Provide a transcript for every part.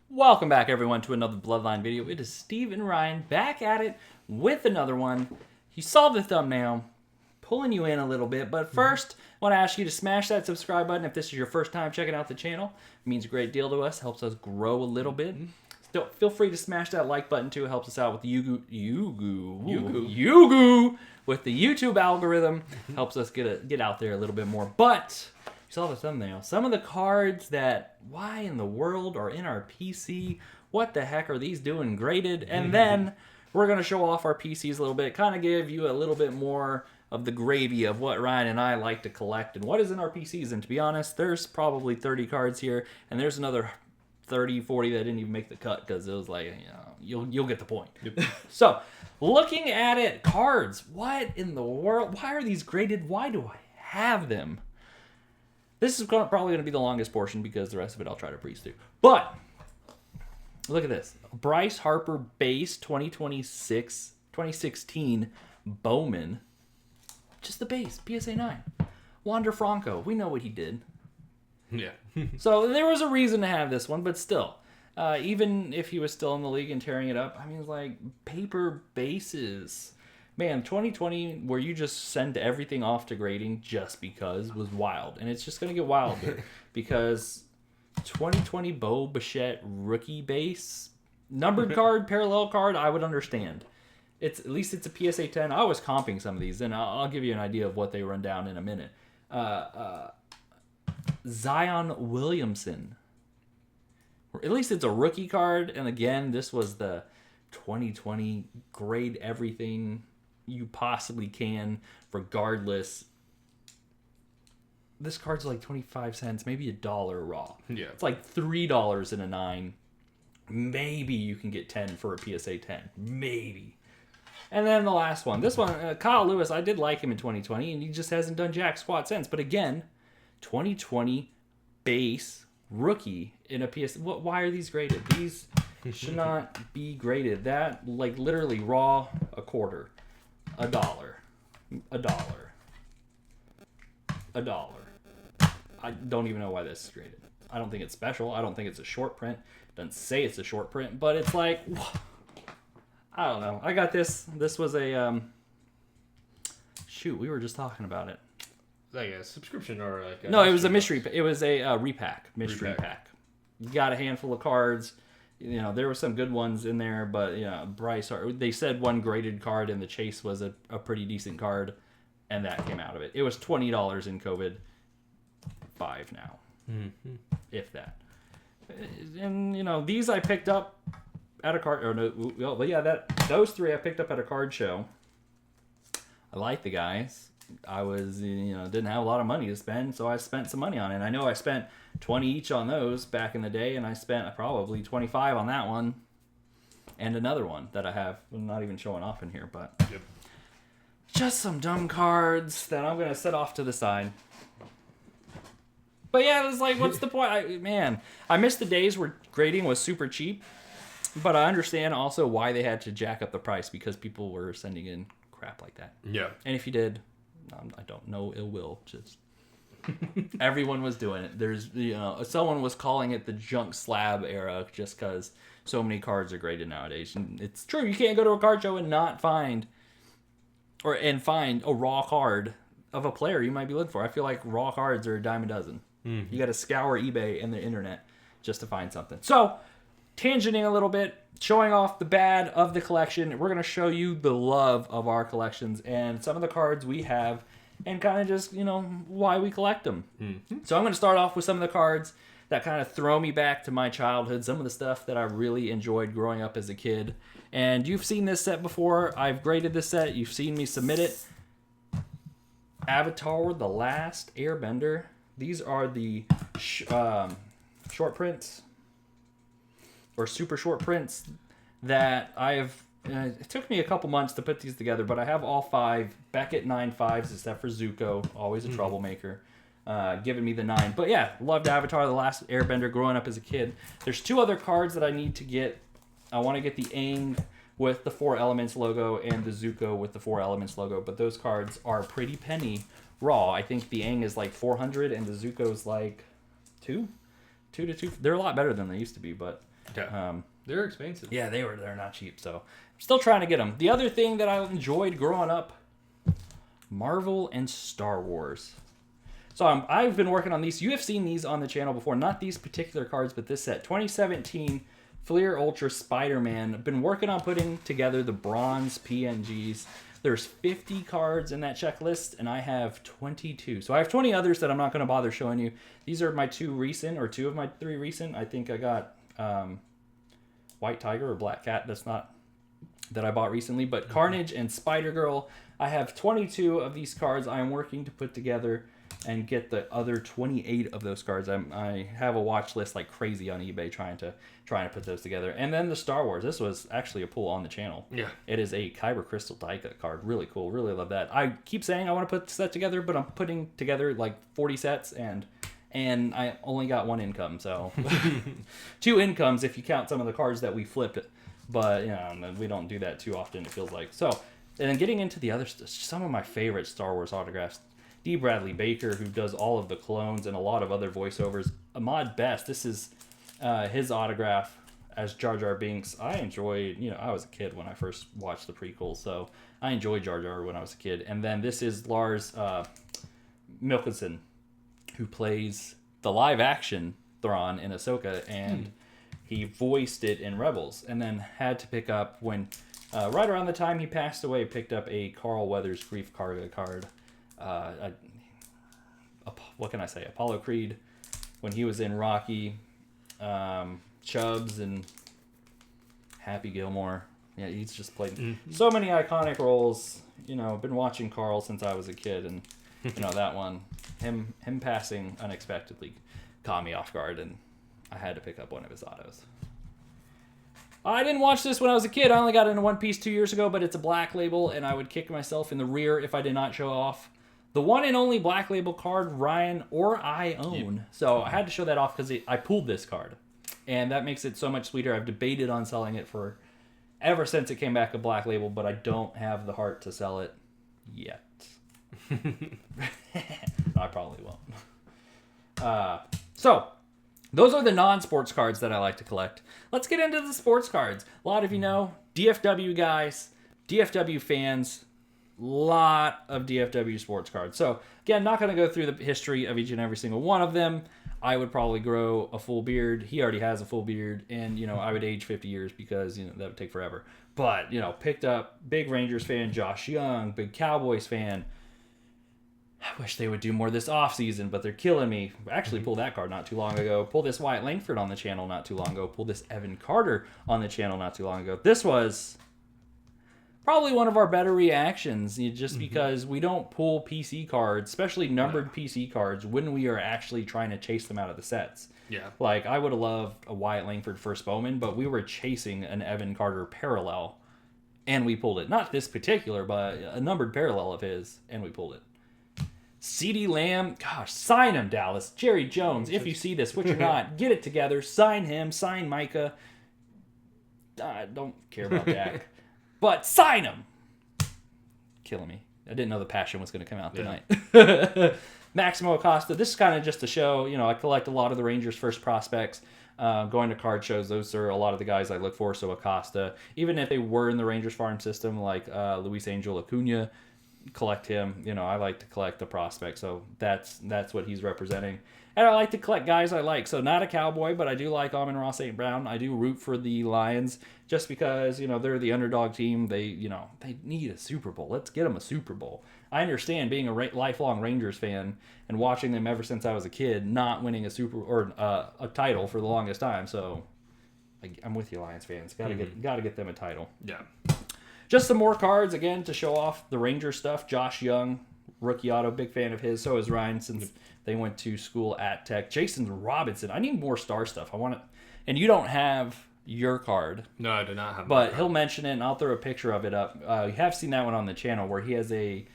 Welcome back, everyone, to another Bloodline video. It is Steve and Ryan back at it with another one. You saw the thumbnail, pulling you in a little bit, but first, I want to ask you to smash that subscribe button if this is your first time checking out the channel. It means a great deal to us, helps us grow a little bit. Still, feel free to smash that like button too. It helps us out with the Yugu with the YouTube algorithm. Helps us get out there a little bit more. But you saw the thumbnail. Some of the cards that, why in the world are in our PC? What the heck are these doing graded? And then we're going to show off our PCs a little bit, kind of give you a little bit more of the gravy of what Ryan and I like to collect and what is in our PCs. And to be honest, there's probably 30 cards here, and there's another 30, 40 that didn't even make the cut because it was like, you'll get the point. Yep. So, looking at it, cards. What in the world? Why are these graded? Why do I have them? This is probably going to be the longest portion because the rest of it I'll try to breeze through. But, look at this. Bryce Harper base 2016 Bowman. Just the base, PSA 9. Wander Franco, we know what he did. Yeah. So there was a reason to have this one, but still. Even if he was still in the league and tearing it up, I mean, it's like paper bases. Man, 2020, where you just send everything off to grading just because, was wild. And it's just going to get wilder because 2020 Bo Bichette rookie base, numbered card, parallel card, I would understand. At least it's a PSA 10. I was comping some of these, and I'll give you an idea of what they run down in a minute. Zion Williamson. Or at least it's a rookie card, and again, this was the 2020 grade everything you possibly can, regardless. This card's like 25 cents, maybe $1 raw. Yeah. It's like $3 in a 9. Maybe you can get 10 for a PSA 10. Maybe. And then the last one. This one, Kyle Lewis, I did like him in 2020, and he just hasn't done jack squat since. But again, 2020 base rookie in a PS. Why are these graded? These should not be graded. That, like, literally raw, a quarter, $1, $1. I don't even know why this is graded. I don't think it's special. I don't think it's a short print. It doesn't say it's a short print, but it's like, I don't know. I got this. This was a shoot. We were just talking about it. Like a subscription or like a... No, it was a mystery. It was a repack. Mystery pack. You got a handful of cards. You know, there were some good ones in there, but Bryce. They said one graded card, and the Chase was a pretty decent card, and that came out of it. It was $20 in COVID. $5 now, if that. And these I picked up at a card. Or no, but yeah, those three I picked up at a card show. I like the guys. I was, didn't have a lot of money to spend, so I spent some money on it. I know I spent 20 each on those back in the day, and I spent probably 25 on that one, and another one that I have. I'm not even showing off in here, but just some dumb cards that I'm gonna set off to the side. But yeah, it was like, what's the point? I missed the days where grading was super cheap, but I understand also why they had to jack up the price because people were sending in crap like that. Yeah. And if you did, I don't know ill will. Just everyone was doing it. There's someone was calling it the junk slab era just because so many cards are graded nowadays. And it's true. You can't go to a card show and not find a raw card of a player you might be looking for. I feel like raw cards are a dime a dozen. Mm-hmm. You got to scour eBay and the internet just to find something. So, tangenting a little bit, showing off the bad of the collection. We're going to show you the love of our collections and some of the cards we have and kind of just, why we collect them. Mm-hmm. So I'm going to start off with some of the cards that kind of throw me back to my childhood, some of the stuff that I really enjoyed growing up as a kid. And you've seen this set before. I've graded this set. You've seen me submit it. Avatar: The Last Airbender. These are the short prints or super short prints that I've... it took me a couple months to put these together, but I have all 5. Beckett 9.5s, except for Zuko, always a troublemaker, giving me the 9. But yeah, loved Avatar: The Last Airbender growing up as a kid. There's 2 other cards that I need to get. I want to get the Aang with the 4 Elements logo and the Zuko with the 4 Elements logo, but those cards are pretty penny raw. I think the Aang is like 400 and the Zuko's like 2 to 2. They're a lot better than they used to be, but Yeah. They're expensive. Yeah, they're not cheap, so I'm still trying to get them. The other thing that I enjoyed growing up, Marvel and Star Wars. So I've been working on these. You have seen these on the channel before, not these particular cards, but this set. 2017 Fleer Ultra Spider-Man. I've been working on putting together the bronze PNGs. There's 50 cards in that checklist, and I have 22. So I have 20 others that I'm not going to bother showing you. These are my two of my three recent. I think I got White Tiger or Black Cat. That's not that I bought recently, but Carnage and Spider-Girl. I have 22 of these cards I am working to put together and get the other 28 of those cards. I have a watch list like crazy on eBay trying to put those together. And then the Star Wars. This was actually a pull on the channel. Yeah. It is a Kyber Crystal die cut card. Really cool. Really love that. I keep saying I want to put the set together, but I'm putting together like 40 sets and I only got one income. So 2 incomes if you count some of the cards that we flipped. But you know, we don't do that too often, it feels like. So, and then getting into the other, some of my favorite Star Wars autographs. D. Bradley Baker, who does all of the clones and a lot of other voiceovers. Ahmad Best, this is his autograph as Jar Jar Binks. I enjoyed, I was a kid when I first watched the prequels, so I enjoyed Jar Jar when I was a kid. And then this is Lars Mikkelsen, who plays the live-action Thrawn in Ahsoka, and he voiced it in Rebels, and then had to pick up when, right around the time he passed away, picked up a Carl Weathers Grief Karga card. What can I say? Apollo Creed, when he was in Rocky, Chubbs and Happy Gilmore. Yeah, he's just played so many iconic roles. Been watching Carl since I was a kid, and that one, him passing unexpectedly, caught me off guard, and I had to pick up one of his autos. I didn't watch this when I was a kid. I only got into One Piece 2 years ago, but it's a black label, and I would kick myself in the rear if I did not show off the one and only black label card Ryan or I own. Yep. So I had to show that off because I pulled this card, and that makes it so much sweeter. I've debated on selling it for ever since it came back a black label, but I don't have the heart to sell it yet. I probably won't. So those are the non-sports cards that I like to collect. Let's get into the sports cards. A lot of you know, DFW guys, DFW fans, lot of DFW sports cards. So again, not going to go through the history of each and every single one of them. I would probably grow a full beard. He already has a full beard, and I would age 50 years because that would take forever. But picked up big Rangers fan Josh Young, big Cowboys fan. I wish they would do more this offseason, but they're killing me. Actually pulled that card not too long ago. Pulled this Wyatt Langford on the channel not too long ago. Pulled this Evan Carter on the channel not too long ago. This was probably one of our better reactions, just because we don't pull PC cards, especially numbered PC cards, when we are actually trying to chase them out of the sets. Yeah. Like, I would have loved a Wyatt Langford first Bowman, but we were chasing an Evan Carter parallel, and we pulled it. Not this particular, but a numbered parallel of his, and we pulled it. CeeDee Lamb, gosh, sign him, Dallas. Jerry Jones, if you see this, which you're not, get it together. Sign him, sign Micah. I don't care about Dak. But sign him! Killing me. I didn't know the Passion was going to come out tonight. Maximo Acosta, this is kind of just a show. I collect a lot of the Rangers' first prospects. Going to card shows, those are a lot of the guys I look for. So Acosta, even if they were in the Rangers farm system, like Luis Angel Acuna, collect him. I like to collect the prospect, so that's what he's representing. And I like to collect guys I like. So not a Cowboy, but I do like Amon-Ra St. Brown. I do root for the Lions just because, they're the underdog team. They need a Super Bowl. Let's get them a Super Bowl. I understand being a lifelong Rangers fan and watching them ever since I was a kid, not winning a title for the longest time. So I'm with you, Lions fans. Got to get them a title. Yeah. Just some more cards, again, to show off the Ranger stuff. Josh Young, rookie auto, big fan of his. So is Ryan, since they went to school at Tech. Jason Robinson. I need more star stuff. I want it. And you don't have your card. No, I do not have but he'll mention it, and I'll throw a picture of it up. You have seen that one on the channel where he has a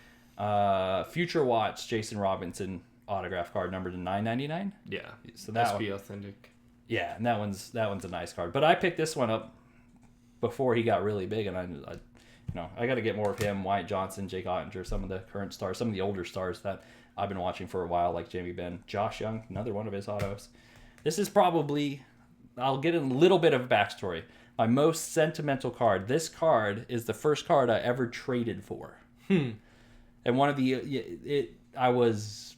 Future Watch Jason Robinson autograph card numbered to $9.99. Yeah. So that SP Authentic. Yeah, and that one's a nice card. But I picked this one up before he got really big, and I got to get more of him, Wyatt Johnson, Jake Ottinger, some of the current stars, some of the older stars that I've been watching for a while, like Jamie Benn. Josh Young, another one of his autos. This is probably I'll get in a little bit of backstory. My most sentimental card. This card is the first card I ever traded for. And one of I was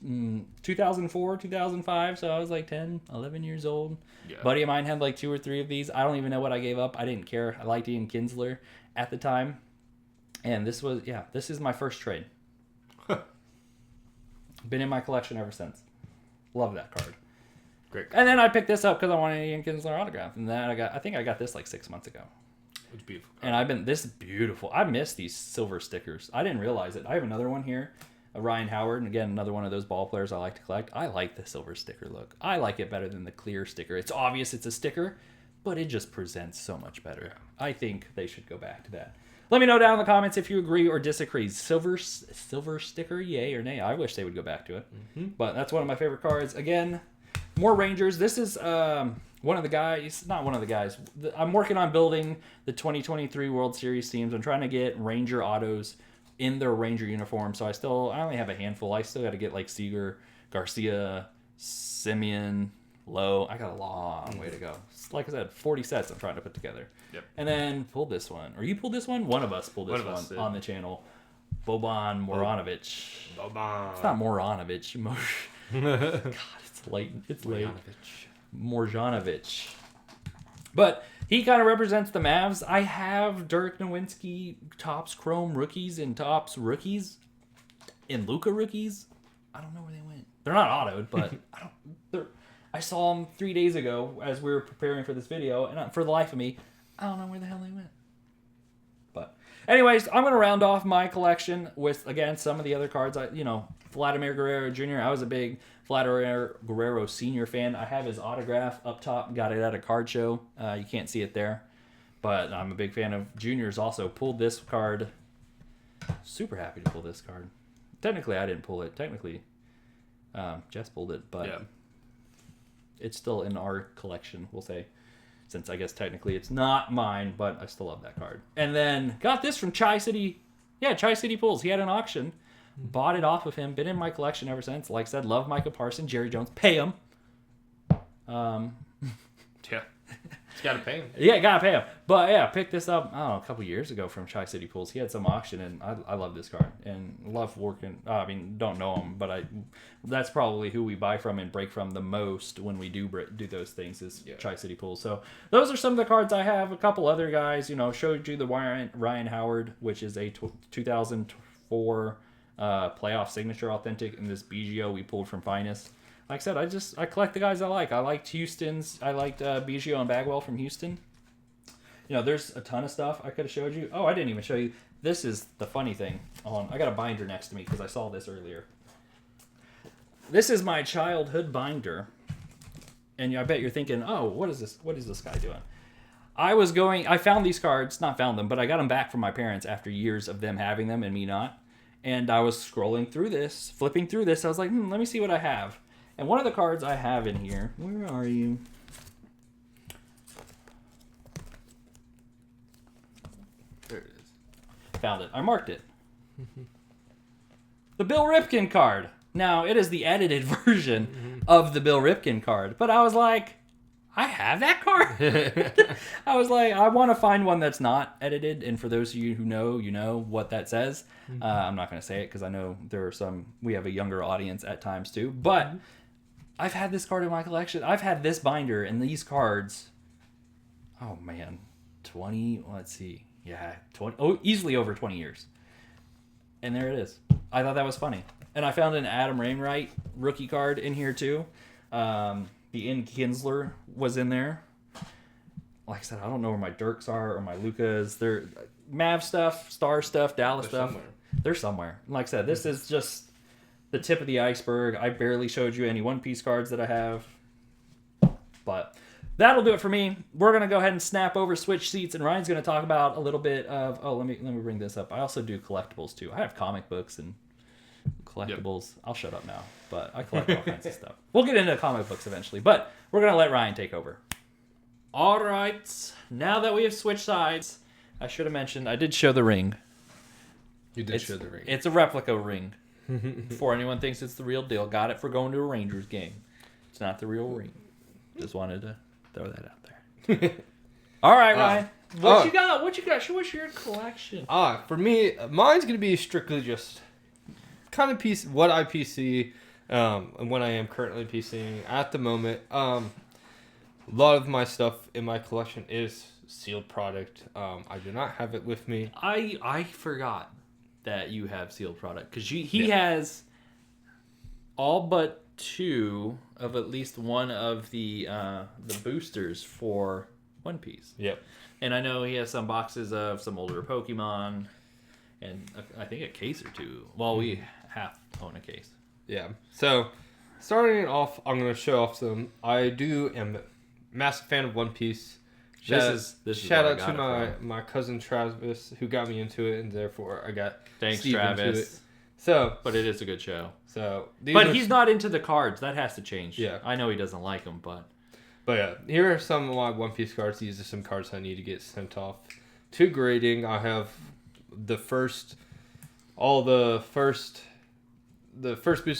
2004, 2005, so I was like 10, 11 years old. Yeah. Buddy of mine had like 2 or 3 of these. I don't even know what I gave up. I didn't care. I liked Ian Kinsler at the time. And this is my first trade. Been in my collection ever since. Love that card. Great. And then I picked this up because I wanted an Ian Kinsler autograph. And then I think I got this like 6 months ago. It's beautiful. And this is beautiful. I miss these silver stickers. I didn't realize it. I have another one here. Ryan Howard, and again, another one of those ball players I like to collect. I like the silver sticker look. I like it better than the clear sticker. It's obvious it's a sticker, but it just presents so much better. I think they should go back to that. Let me know down in the comments if you agree or disagree. Silver sticker, yay or nay? I wish they would go back to it. But that's one of my favorite cards. Again, more Rangers. This is one of the guys, not one of the guys. I'm working on building the 2023 World Series teams. I'm trying to get Ranger autos in their Ranger uniform. So I only have a handful. I still got to get like Seager, Garcia, Simeon, Lowe. I got a long way to go. Like I said, 40 sets I'm trying to put together. Yep. And then pulled this one. Or you pulled this one? One of us pulled this one on the channel. Boban Moranovic. Boban. It's not Moranovic. God, it's late. It's late. Morjanovic. But he kind of represents the Mavs. I have Dirk Nowitzki Topps Chrome rookies and Topps rookies and Luka rookies. I don't know where they went. They're not autoed, but I saw them 3 days ago as we were preparing for this video, and for the life of me, I don't know where the hell they went. But anyways, I'm going to round off my collection with, again, some of the other cards. Vladimir Guerrero Jr. I was a big Vladimir Guerrero Sr. fan. I have his autograph up top. Got it at a card show. You can't see it there. But I'm a big fan of Junior's also. Pulled this card. Super happy to pull this card. Technically, I didn't pull it. Technically, Jess pulled it. But it's still in our collection, we'll say. Since I guess technically it's not mine, but I still love that card. And then got this from Tri-City. Yeah, Tri-City Pulls. He had an auction. Bought it off of him. Been in my collection ever since. Like I said, love Micah Parsons, Jerry Jones. Pay him. Yeah. Just got to pay him. Yeah, gotta pay him. But yeah, picked this up, I don't know, a couple years ago from Tri-City Pulls. He had some auction, and I love this card. And love working. Don't know him, but that's probably who we buy from and break from the most when we do those things is Tri-City Pulls. So those are some of the cards I have. A couple other guys, showed you the Ryan Howard, which is a 2004 playoff signature authentic, and this BGO we pulled from Finest. Like I said, I collect the guys I like. I liked Houston's. I liked BGO and Bagwell from Houston. There's a ton of stuff I could have showed you. Oh, I didn't even show you. This is the funny thing. I got a binder next to me because I saw this earlier. This is my childhood binder. And I bet you're thinking, oh, what is this? What is this guy doing? I found these cards, not found them, but I got them back from my parents after years of them having them and me not. And I was scrolling through this, flipping through this. I was like, let me see what I have. And one of the cards I have in here, where are you? There it is. Found it. I marked it. The Bill Ripken card. Now, it is the edited version of the Bill Ripken card. But I was like, I have that card? I was like, I want to find one that's not edited. And for those of you who know, you know what that says. I'm not going to say it because I know we have a younger audience at times too. But I've had this card in my collection. I've had this binder and these cards. Oh man, 20. Let's see. Yeah, 20. Oh, easily over 20 years. And there it is. I thought that was funny. And I found an Adam Wainwright rookie card in here too. The Ian Kinsler was in there. Like I said, I don't know where my Dirks are or my Lukas. They're Mav stuff, Star stuff, Dallas stuff. Somewhere. They're somewhere. Like I said, this is just the tip of the iceberg. I barely showed you any One Piece cards that I have. But that'll do it for me. We're going to go ahead and snap over, switch seats, and Ryan's going to talk about a little bit of... Oh, let me bring this up. I also do collectibles, too. I have comic books and collectibles. Yep. I'll shut up now, but I collect all kinds of stuff. We'll get into comic books eventually, but we're going to let Ryan take over. All right. Now that we have switched sides, I should have mentioned, I did show the ring. You did show the ring. It's a replica ring. Before anyone thinks it's the real deal. Got it for going to a Rangers game. It's not the real ring. Just wanted to throw that out there. All right, Ryan. What you got? What you got? Show us your collection. For me, mine's gonna be strictly just kind of what I PC, and what I am currently PCing at the moment. A lot of my stuff in my collection is sealed product. I do not have it with me. I forgot that you have sealed product because he has all but 2 of at least one of the boosters for One Piece. Yep. And I know he has some boxes of some older Pokemon, and I think a case or 2. Well, we half own a case. Yeah. So, starting it off, I'm going to show off some. I am a massive fan of One Piece. This is shout where I out to got it my cousin Travis, who got me into it, and therefore I got Thanks, Steve into Travis. it. So, But it is a good show. so But he's not into the cards. That has to change. Yeah. I know he doesn't like them, but yeah, here are some of my One Piece cards. These are some cards I need to get sent off to grading. I have the first booster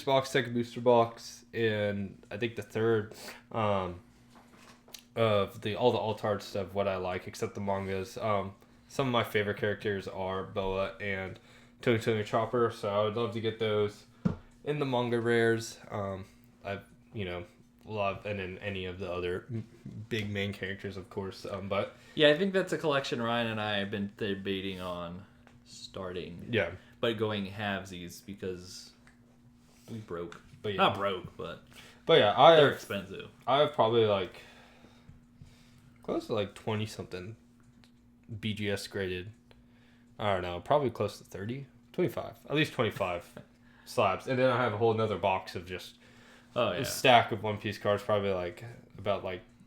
box, second booster box, and I think the third of all the alt-art stuff. What I like, except the mangas. Some of my favorite characters are Boa and Tony Tony Chopper, so I would love to get those in the manga rares. Love, and then any of the other big main characters, of course. But yeah, I think that's a collection Ryan and I have been debating on starting. yeah, But going halvesies because we broke. but yeah, Not broke, but yeah, they're expensive. I have probably like close to like 20 something BGS graded. I don't know, probably close to 30, 25, at least 25 slabs, and then I have a whole nother box of just. A stack of One Piece cards, probably about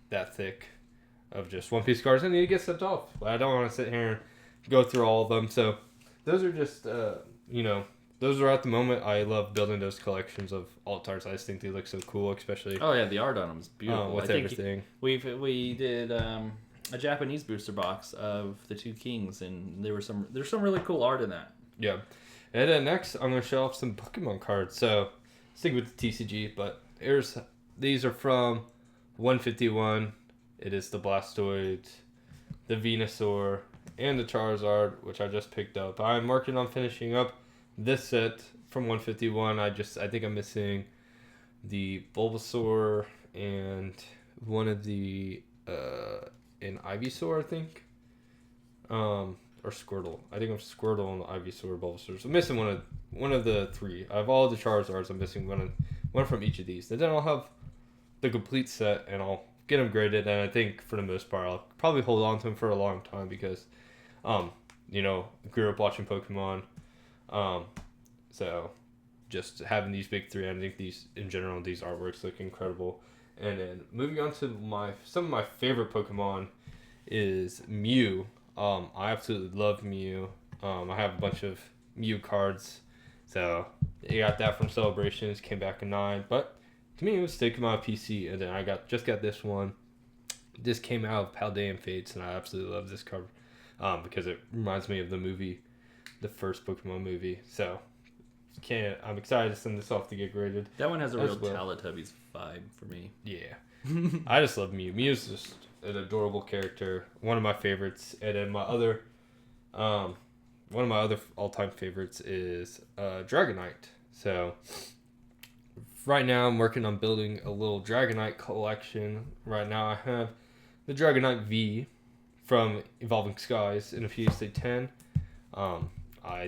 that thick, of just One Piece cards. I need to get sent off. But I don't want to sit here and go through all of them. So those are just, those are at the moment. I love building those collections of alt arts. I just think they look so cool, especially. Oh yeah, the art on them is beautiful. With everything. We did a Japanese booster box of the 2 Kings, and there's some really cool art in that. Yeah, and then next I'm gonna show off some Pokemon cards. So. Stick with the TCG, but these are from 151. It is the Blastoise, the Venusaur, and the Charizard, which I just picked up. I'm working on finishing up this set from 151. I think I'm missing the Bulbasaur and one of the an Ivysaur, I think. Or Squirtle. I think I'm Squirtle and Ivysaur, Bulbasaur. So I'm missing one of the 3. I have all the Charizards. I'm missing one from each of these. And then I'll have the complete set, and I'll get them graded. And I think for the most part, I'll probably hold on to them for a long time because, grew up watching Pokemon. So just having these big 3, I think these artworks look incredible. And then moving on to some of my favorite Pokemon is Mew. I absolutely love Mew. I have a bunch of Mew cards. So, I got that from Celebrations, came back a 9. But, to me, it was sticking my PC. And then I just got this one. This came out of Paldean Fates, and I absolutely love this card. Because it reminds me of the movie, the first Pokemon movie. So, I'm excited to send this off to get graded. That one has a real Teletubbies vibe for me. Yeah. I just love Mew. Mew's just an adorable character, one of my favorites. And then one of my other all-time favorites is Dragonite. So right now I'm working on building a little Dragonite collection. Right now I have the Dragonite V from Evolving Skies in a PSA 10. I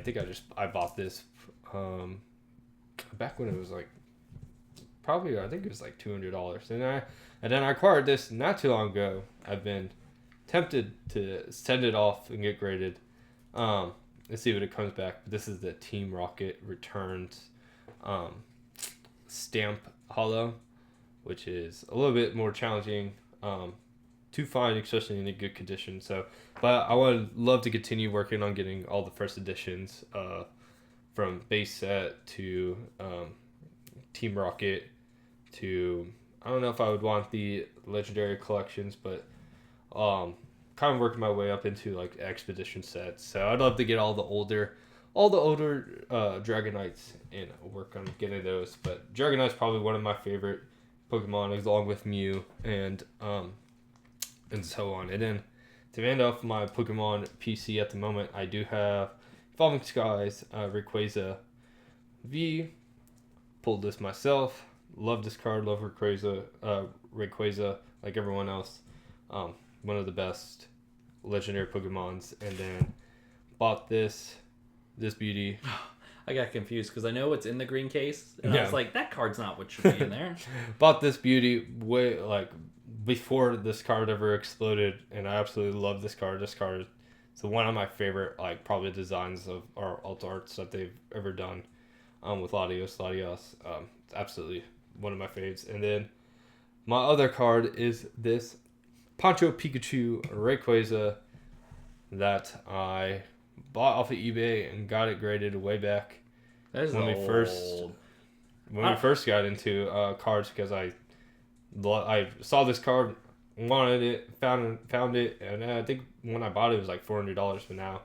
think I bought this back when it was I think it was like $200. And then I acquired this not too long ago. I've been tempted to send it off and get graded. Let's see what it comes back. But this is the Team Rocket Returns stamp holo, which is a little bit more challenging to find, especially in a good condition. But I would love to continue working on getting all the first editions from base set to Team Rocket to, I don't know if I would want the legendary collections, but kind of working my way up into expedition sets. So I'd love to get all the older Dragonites and work on getting those. But Dragonite's probably one of my favorite Pokemon, along with Mew. And and so on. And then to end off my Pokemon PC at the moment, I do have Evolving Skies, Rayquaza V. Pulled this myself. Love this card. Love Rayquaza, like everyone else. One of the best legendary Pokemons. And then bought this beauty. I got confused because I know it's in the green case, and I Yeah. was like, that card's not what should be in there. Bought this beauty way like before this card ever exploded, and I absolutely love this card. This card is one of my favorite, like probably designs of our alt arts that they've ever done. With Latios, it's absolutely one of my faves. And then my other card is this Poncho Pikachu Rayquaza that I bought off of eBay and got it graded way back That is when we first got into cards, because I saw this card, wanted it, found it, and I think when I bought it, it was like $400. But now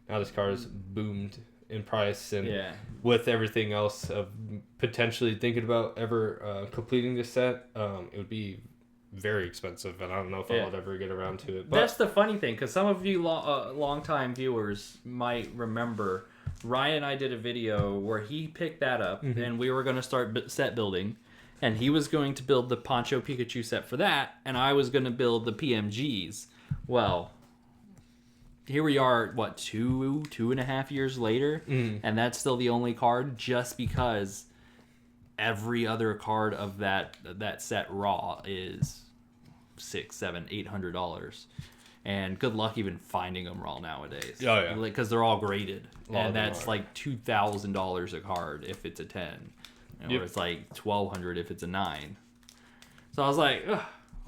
this card has boomed in price, and with everything else of potentially thinking about ever completing this set, it would be very expensive, and I don't know if I'll ever get around to it. But that's the funny thing, because some of you long-time viewers might remember Ryan and I did a video where he picked that up, and we were going to start set building, and he was going to build the Poncho Pikachu set for that, and I was going to build the PMGs. Well, here we are, what, 2.5 years later, and that's still the only card, just because every other card of that set raw is $600, $700, $800, and good luck even finding them raw nowadays. Oh, yeah. Because they're all graded, and that's are. like $2,000 a card if it's a 10, or it's like $1,200 if it's a 9. So I was like,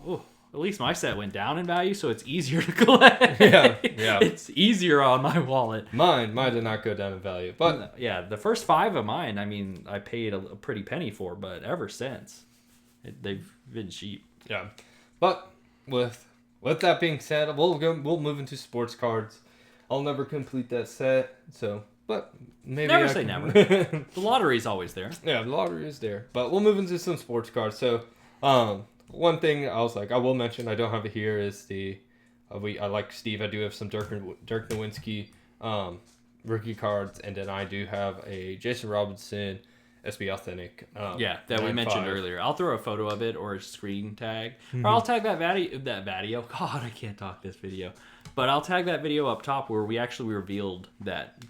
oh, at least my set went down in value, so it's easier to collect. Yeah. It's easier on my wallet. Mine did not go down in value, but Yeah, the first 5 of mine, I mean, I paid a pretty penny for, but ever since, they've been cheap. yeah. But with that being said, we'll move into sports cards. I'll never complete that set, so but maybe Never I say can- never. The lottery's always there. Yeah, the lottery is there, but we'll move into some sports cards. So, one thing I was like, I will mention, I don't have it here, is the I like Steve. I do have some Dirk Nowitzki rookie cards, and then I do have a Jason Robinson SB Authentic. That we mentioned 9.5. earlier. I'll throw a photo of it or a screen tag, or I'll tag that video. God, I can't talk this video, but I'll tag that video up top where we actually revealed that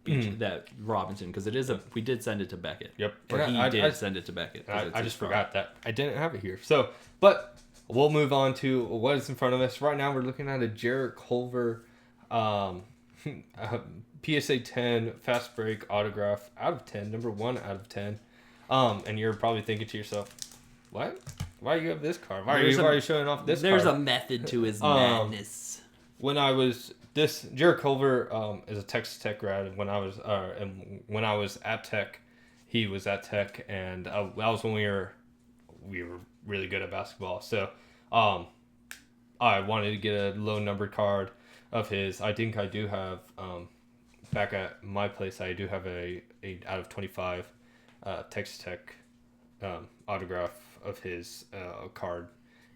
that Robinson, because we did send it to Beckett. Yep. Or And he did send it to Beckett. 'cause it's I his just card. forgot that I didn't have it here. So, but we'll move on to what is in front of us right now. We're looking at a Jarrett Culver, PSA 10 fast break autograph out of 10, number 1 out of 10. And you're probably thinking to yourself, what? Why do you have this card? Why are you showing off this There's card? a method to his madness. Jarrett Culver is a Texas Tech grad, and when I was at Tech, he was at Tech, and that was when we were really good at basketball. So, I wanted to get a low numbered card of his. I think I do have back at my place. I do have a out of 25 Texas Tech autograph of his card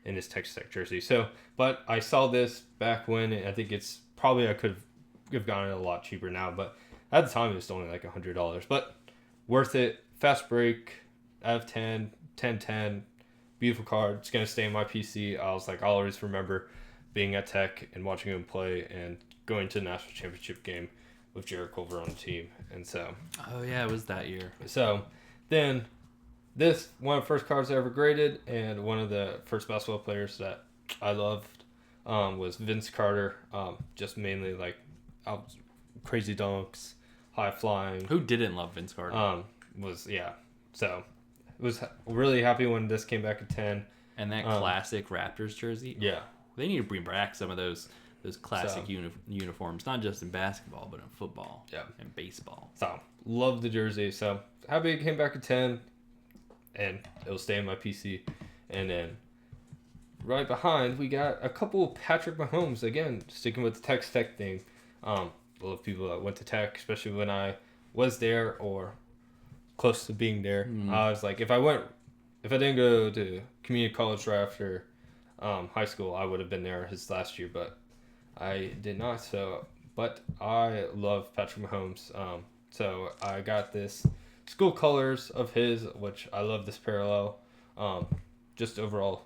in his Texas Tech jersey. So, but I saw this back when, and I think it's probably I could have gotten it a lot cheaper now, but at the time it was only like $100. But worth it. Fast break out of 10, 10-10. Beautiful card. It's gonna stay in my PC. I was like, I'll always remember being at Tech and watching him play and going to the national championship game with Jarrett Culver on the team. And so, Oh yeah, it was that year. so then this one of the first cards I ever graded, and one of the first basketball players that I loved was Vince Carter. Just mainly like crazy dunks, high flying. Who didn't love Vince Carter? So was really happy when this came back at 10. And that classic Raptors jersey. Yeah. They need to bring back some of those classic uniforms, not just in basketball, but in football. Yeah. And baseball. So love the jersey. So happy it came back at 10, and it'll stay in my PC. And then right behind, we got a couple Patrick Mahomes, again, sticking with the Texas Tech thing. A lot of people that went to Tech, especially when I was there or close to being there. I was like, if I didn't go to community college right after high school, I would have been there his last year, but I did not. So, but I love Patrick Mahomes. So I got this school colors of his, which I love this parallel. Just overall,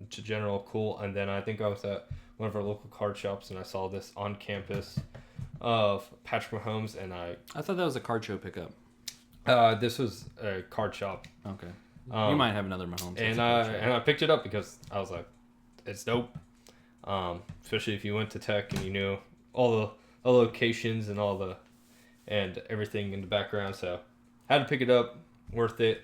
general cool. And then I think I was at one of our local card shops and I saw this on campus of Patrick Mahomes, and I thought that was a card show pickup. this was a card shop. Okay. You might have another Mahomes. And I picked it up because I was like, it's dope. Especially if you went to Tech and you knew all the locations and and everything in the background. So had to pick it up. Worth it.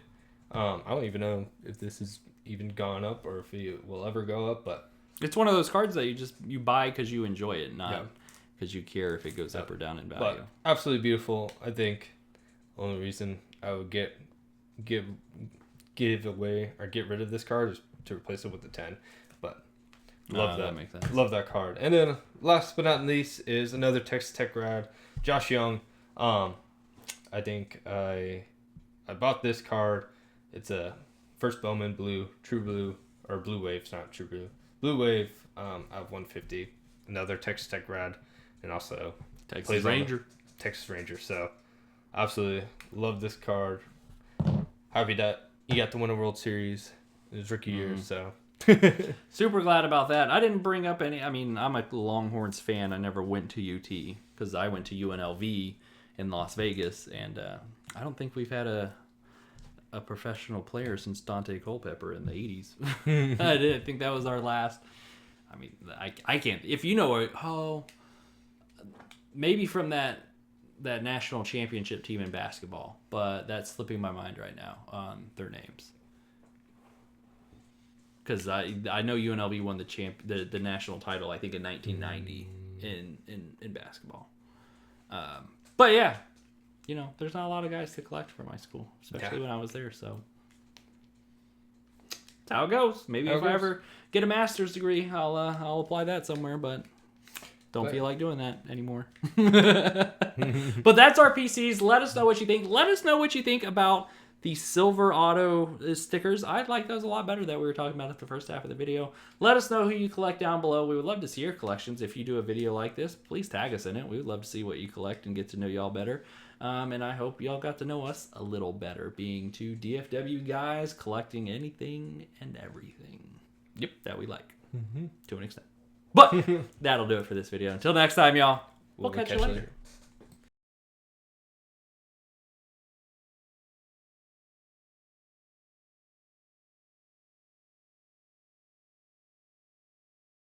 I don't even know if this has even gone up or if it will ever go up, but it's one of those cards that you buy because you enjoy it, not because you care if it goes up or down in value. But absolutely beautiful. I think the only reason I would give away or get rid of this card is to replace it with the 10. But love that. Makes sense. Love that card. And then last but not least is another Texas Tech grad, Josh Young. I think I bought this card. It's a first Bowman blue, true blue, or blue wave. It's not true blue. Blue wave out of 150. Another Texas Tech grad. And also Texas Ranger. Texas Ranger. So absolutely love this card. Happy that he got to win a World Series in his rookie year. So super glad about that. I didn't bring up any. I mean, I'm a Longhorns fan. I never went to UT because I went to UNLV in Las Vegas, and I don't think we've had a professional player since Dante Culpepper in the 80s. I didn't think that was our last. I mean, I can't. If you know, maybe from that national championship team in basketball, but that's slipping my mind right now on their names. Because I know UNLV won the national title, I think, in 1990 in basketball. But yeah, there's not a lot of guys to collect for my school, especially when I was there. So that's how it goes. Maybe if I ever get a master's degree, I'll apply that somewhere. But don't feel like doing that anymore. But that's our PCs. Let us know what you think. Let us know what you think about the silver auto stickers. I like those a lot better that we were talking about at the first half of the video. Let us know who you collect down below. We would love to see your collections. If you do a video like this, please tag us in it. We would love to see what you collect and get to know y'all better. And I hope y'all got to know us a little better, being two DFW guys collecting anything and everything that we like to an extent. But that'll do it for this video. Until next time, y'all. We'll catch you later.